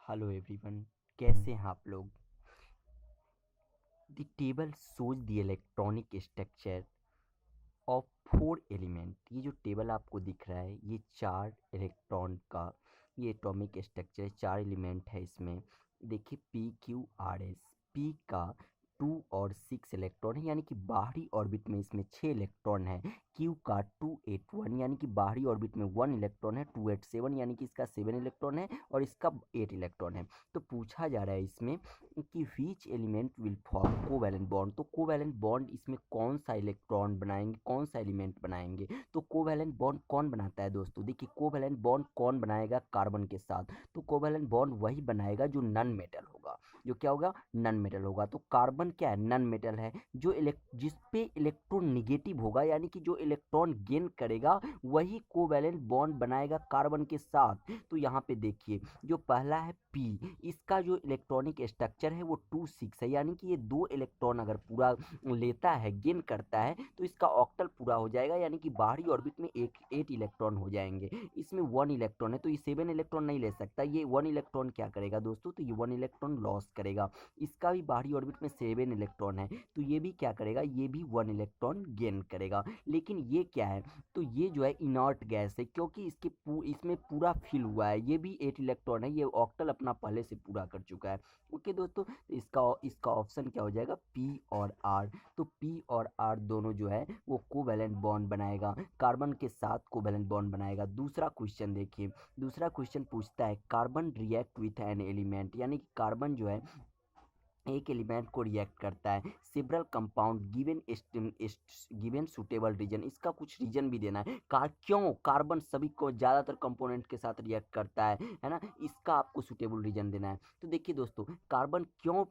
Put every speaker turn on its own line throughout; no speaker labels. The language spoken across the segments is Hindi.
हेलो एवरीवन, कैसे हैं आप लोग। The table shows the electronic structure of 4 element. ये जो टेबल आपको दिख रहा है ये 4 इलेक्ट्रॉन का ये एटॉमिक स्ट्रक्चर है। 4 एलिमेंट है इसमें। देखिए PQRS, पी का 2 और 6 इलेक्ट्रॉन है, यानी कि बाहरी ऑर्बिट में इसमें 6 इलेक्ट्रॉन है। क्यू का 281, यानी कि बाहरी ऑर्बिट में 1 इलेक्ट्रॉन है। 287, यानी कि इसका 7 इलेक्ट्रॉन है और इसका 8 इलेक्ट्रॉन है। तो पूछा जा रहा है इसमें कि which element will form covalent bond. तो कोवैलेंट बॉन्ड इसमें कौन सा इलेक्ट्रॉन बनाएंगे, कौन सा एलिमेंट बनाएंगे। तो कोवैलेंट बॉन्ड कौन बनाता है दोस्तों, देखिए कोवैलेंट बॉन्ड कौन बनाएगा कार्बन के साथ। तो कोवैलेंट बॉन्ड वही बनाएगा जो नॉन मेटल होगा। जो क्या होगा, नॉन मेटल होगा। तो कार्बन क्या है, नॉन मेटल है। जो जिस पे इलेक्ट्रॉन निगेटिव होगा, यानी कि जो इलेक्ट्रॉन गेन करेगा वही कोवैलेंट बॉन्ड बनाएगा कार्बन के साथ। तो यहाँ पे देखिए जो पहला है पी, इसका जो इलेक्ट्रॉनिक स्ट्रक्चर है वो 2 6 है, यानी कि ये 2 इलेक्ट्रॉन अगर पूरा लेता है, गेन करता है, तो इसका ऑक्टल पूरा हो जाएगा, यानी कि बाहरी ऑर्बिट में 8 इलेक्ट्रॉन हो जाएंगे। इसमें 1 इलेक्ट्रॉन है तो ये 7 इलेक्ट्रॉन नहीं ले सकता। ये 1 इलेक्ट्रॉन क्या करेगा दोस्तों, तो ये 1 इलेक्ट्रॉन लॉस करेगा। इसका भी बाहरी ऑर्बिट में 7 इलेक्ट्रॉन है तो ये भी क्या करेगा, ये भी 1 इलेक्ट्रॉन गेन करेगा। लेकिन ये क्या है, तो ये जो है इनर्ट गैस है, क्योंकि इसमें पूरा फिल हुआ है। ये भी 8 इलेक्ट्रॉन है, ये ऑक्टल अपना पहले से पूरा कर चुका है। ओके दोस्तों, तो इसका ऑप्शन क्या हो जाएगा, पी और आर। तो पी और आर दोनों जो है वो कोवैलेंट बॉन्ड बनाएगा, कार्बन के साथ कोवैलेंट बॉन्ड बनाएगा। दूसरा क्वेश्चन देखिए, दूसरा क्वेश्चन पूछता है carbon react with an element, यानी कि कार्बन जो है एक एलिमेंट को रिएक्ट करता है। Several compound given suitable reason, इसका कुछ रीजन भी देना है। क्यों कार्बन सभी को ज़्यादातर कंपोनेंट के साथ रिएक्ट करता है ना, इसका आपको सुटेबल रीजन देना है। तो देखिए दोस्तों, कार्बन क्यों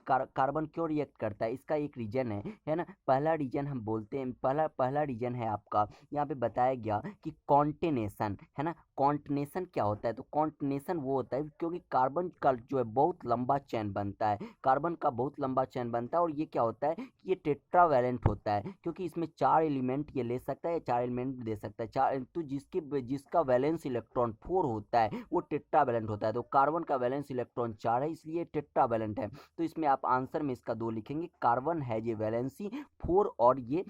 कार्बन क्यों रिएक्ट करता है, इसका एक रीजन है ना। पहला रीजन हम बोलते हैं, पहला रीजन है आपका, यहाँ पे बताया गया कि कॉन्टिनेशन है ना। कॉन्टिनेशन क्या होता है, तो कॉन्टिनेशन वो होता है क्योंकि कार्बन का जो है बहुत लंबा चेन बनता है। कार्बन का बहुत लंबा चेन बनता है और ये क्या होता है कि ये टेट्रावैलेंट होता है, क्योंकि इसमें 4 एलिमेंट ये ले सकता है या 4 एलिमेंट दे सकता है। तो जिसका वैलेंस इलेक्ट्रॉन 4 होता है वो टेट्रावैलेंट होता है। तो कार्बन का वैलेंस इलेक्ट्रॉन 4 है, इसलिए टेट्रावैलेंट है। तो इसमें आप आंसर में इसका 2 लिखेंगे, कार्बन है ये वैलेंसी 4 और ये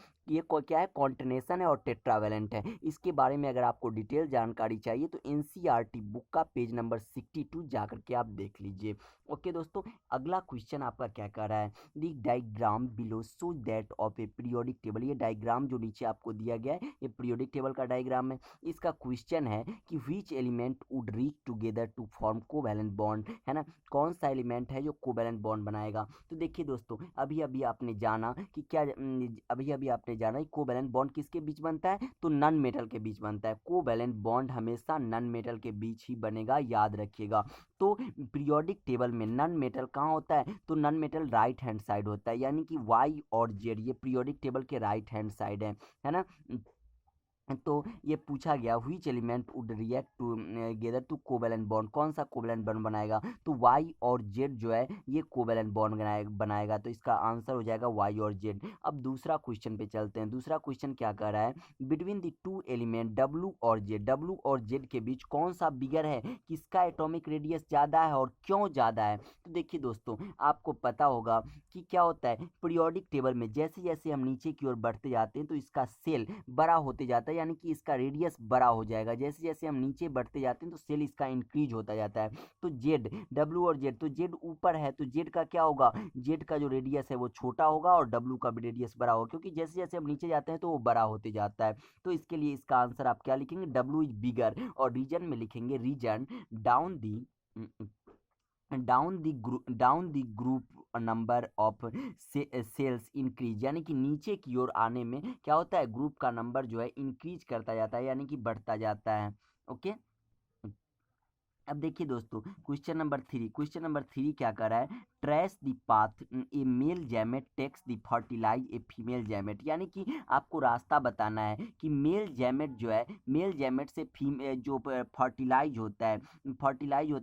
क्या है, कॉन्टिनेशन है और टेट्रावैलेंट है। इसके बारे में अगर आपको डिटेल जानकारी चाहिए तो एनसीईआरटी बुक का पेज नंबर 62 जाकर के आप देख लीजिए। ओके दोस्तों, अगला क्वेश्चन आपका क्या कर रहा है, the diagram below show that of A periodic table. ये डायग्राम जो नीचे आपको दिया गया है ये पीरियोडिक टेबल का डायग्राम है। इसका क्वेश्चन है कि which element would reach together to form covalent bond, है ना। कौन सा एलिमेंट है जो कोवैलेंट बॉन्ड बनाएगा। तो देखिए दोस्तों, अभी अभी आपने जाना कि कोवैलेंट बॉन्ड किसके बीच बनता है, तो नॉन मेटल के बीच बनता है। कोवैलेंट बॉन्ड हमेशा नॉन मेटल के बीच ही बनेगा, याद रखिएगा। तो पीरियोडिक टेबल में नॉन मेटल कहाँ होता है, तो non metal right hand side होता है, यानी कि वाई और जेड ये पीरियोडिक टेबल के राइट हैंड साइड है ना। तो ये पूछा गया which element would react together to covalent bond, कौन सा कोवैलेंट बॉन्ड बनाएगा। तो वाई और जेड जो है ये कोवैलेंट बॉन्ड बनाएगा। तो इसका आंसर हो जाएगा वाई और जेड। अब दूसरा क्वेश्चन पे चलते हैं। दूसरा क्वेश्चन क्या कर रहा है, बिटवीन द 2 एलिमेंट डब्ल्यू और जेड के बीच कौन सा बिगर है, किसका एटॉमिक रेडियस ज़्यादा है और क्यों ज़्यादा है। तो देखिए दोस्तों, आपको पता होगा कि क्या होता है पीरियोडिक टेबल में, जैसे जैसे हम नीचे की ओर बढ़ते जाते हैं तो इसका सेल बड़ा होते जाता है, यानी कि इसका रेडियस बड़ा हो जाएगा। जैसे जैसे हम नीचे बढ़ते जाते हैं तो सेल इसका इंक्रीज होता जाता है। तो जेड, डब्ल्यू और जेड, तो जेड ऊपर है तो जेड का क्या होगा, जेड का जो रेडियस है वो छोटा होगा और डब्ल्यू का भी रेडियस बड़ा होगा, क्योंकि जैसे जैसे हम नीचे जाते हैं तो वो बड़ा होते जाता है। तो इसके लिए इसका आंसर आप क्या लिखेंगे, डब्ल्यू इज बिगर, और रीजन में लिखेंगे reason down the down the group number of cells increase, यानी कि नीचे की ओर आने में क्या होता है, ग्रुप का नंबर जो है इंक्रीज करता जाता है, यानी कि बढ़ता जाता है। ओके, अब देखिए दोस्तों, क्वेश्चन नंबर 3 क्या कर रहा है, trace the path a male gamete takes to fertilise a female gamete, यानी कि आपको रास्ता बताना है कि मेल जैमेट जो है, मेल जैमेट से जो फर्टिलाइज होता है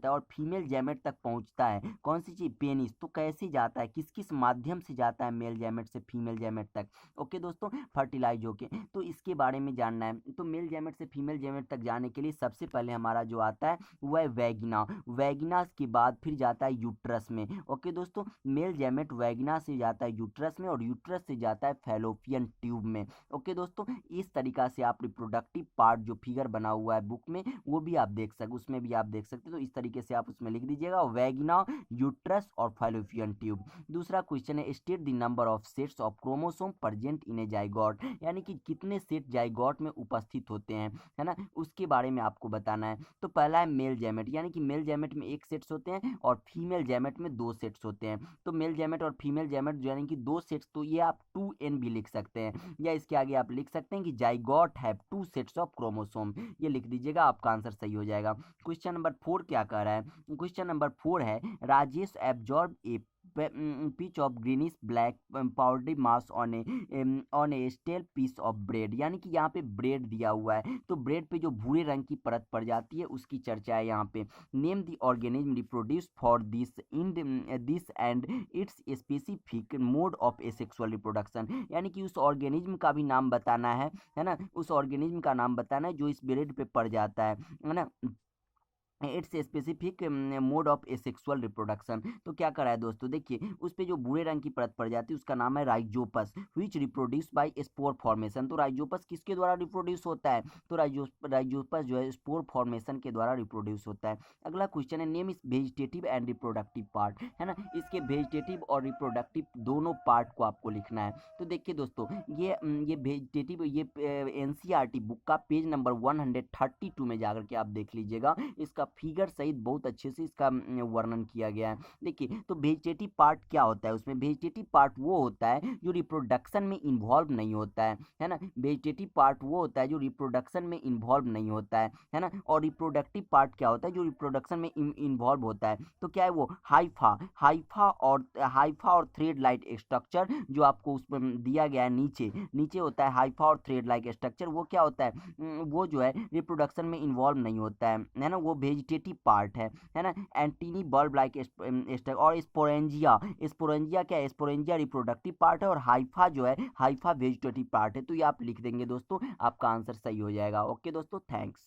और फीमेल जैमेट तक पहुंचता है, कौन सी चीज, पेनिस। तो कैसे जाता है, किस किस माध्यम से जाता है मेल जैमेट से फीमेल जैमेट तक। ओके दोस्तों, फर्टिलाइज होके, तो इसके बारे में जानना है। तो मेल जैमेट से फीमेल जैमेट तक जाने के लिए सबसे पहले हमारा जो आता है वह वैगिना, वैगिना के बाद फिर जाता है यूट्रस में। ओके दोस्तों, मेल गैमेट वैगिना से जाता है यूट्रस में और यूट्रस से जाता है फैलोपियन ट्यूब में। ओके दोस्तों, इस तरीका से आप रिप्रोडक्टिव पार्ट जो फिगर बना हुआ है बुक में वो भी आप देख सकते, उसमें भी आप देख सकते, तो इस तरीके से आप उसमें लिख दीजिएगा वैगिना, यूट्रस और फैलोपियन ट्यूब। दूसरा क्वेश्चन है state the number of sets of chromosome present in A zygote, यानी कि कितने सेट जाइगोट में उपस्थित होते हैं, है ना, उसके बारे में आपको बताना है। तो पहला है मेल गैमेट, यानी कि मेल गैमेट में एक सेट्स होते हैं और फीमेल गैमेट में दो सेट्स होते हैं। तो मेल गैमेट और फीमेल गैमेट यानी कि दो सेट्स, तो ये आप 2n भी लिख सकते हैं, या इसके आगे आप लिख सकते हैं कि zygote have 2 sets of chromosome, ये लिख दीजिएगा, आपका आंसर सही हो जाएगा। क्वेश्चन नंबर 4 क्या कह रहा है? क्वेश्चन नंबर 4 है Rajesh absorb a pitch of greenish black powdery mass on a stale piece of bread, यानी कि यहाँ पे ब्रेड दिया हुआ है, तो ब्रेड पे जो भूरे रंग की परत पड़ जाती है उसकी चर्चा है यहाँ पे। Name the organism reproduce for this and it's specific mode of asexual reproduction, यानी कि उस ऑर्गेनिज्म का भी नाम बताना है ना, उस ऑर्गेनिज्म का नाम बताना है जो इस ब्रेड पे पड़ जाता है ना, it's specific mode of asexual reproduction. तो क्या करा है दोस्तों, देखिए उस पे जो भूरे रंग की परत पड़ जाती है उसका नाम है Rhizopus, which reproduce by spore formation. तो राइजोपस किसके द्वारा रिप्रोड्यूस होता है? तो राइजोपस जो है स्पोर फॉर्मेशन के द्वारा रिप्रोड्यूस होता है। अगला क्वेश्चन है नेम इस वेजिटेटिव एंड रिप्रोडक्टिव पार्ट, है ना, इसके वेजिटेटिव और रिप्रोडक्टिव दोनों पार्ट को आपको लिखना है। तो देखिए दोस्तों, ये वेजिटेटिव, ये एनसीईआरटी बुक का पेज नंबर 132 में जाकर के आप देख लीजिएगा, इसका फिगर सहित बहुत अच्छे से इसका वर्णन किया गया है। देखिए तो वेजिटेटिव पार्ट क्या होता है, उसमें वेजिटेटिव पार्ट वो होता है जो रिप्रोडक्शन में इन्वॉल्व नहीं होता है ना, वेजिटेटिव पार्ट वो होता है जो रिप्रोडक्शन में इन्वॉल्व नहीं होता है ना, और रिप्रोडक्टिव पार्ट क्या होता है जो रिप्रोडक्शन में इन्वॉल्व होता है। तो क्या है वो हाइफा और थ्रेड लाइट स्ट्रक्चर जो आपको उसमें दिया गया है, नीचे नीचे होता है हाइफा और थ्रेड लाइक स्ट्रक्चर, वो क्या होता है, वो जो है रिप्रोडक्शन में इन्वॉल्व नहीं होता है ना, वो वेजिटेटिव पार्ट है ना। एंटीनी बल्ब लाइक और स्पोरेंजिया क्या है, स्पोरेंजिया रिप्रोडक्टिव पार्ट है और हाइफा जो है, हाइफा वेजिटेटिव पार्ट है। तो ये आप लिख देंगे दोस्तों, आपका आंसर सही हो जाएगा। ओके दोस्तों, थैंक्स।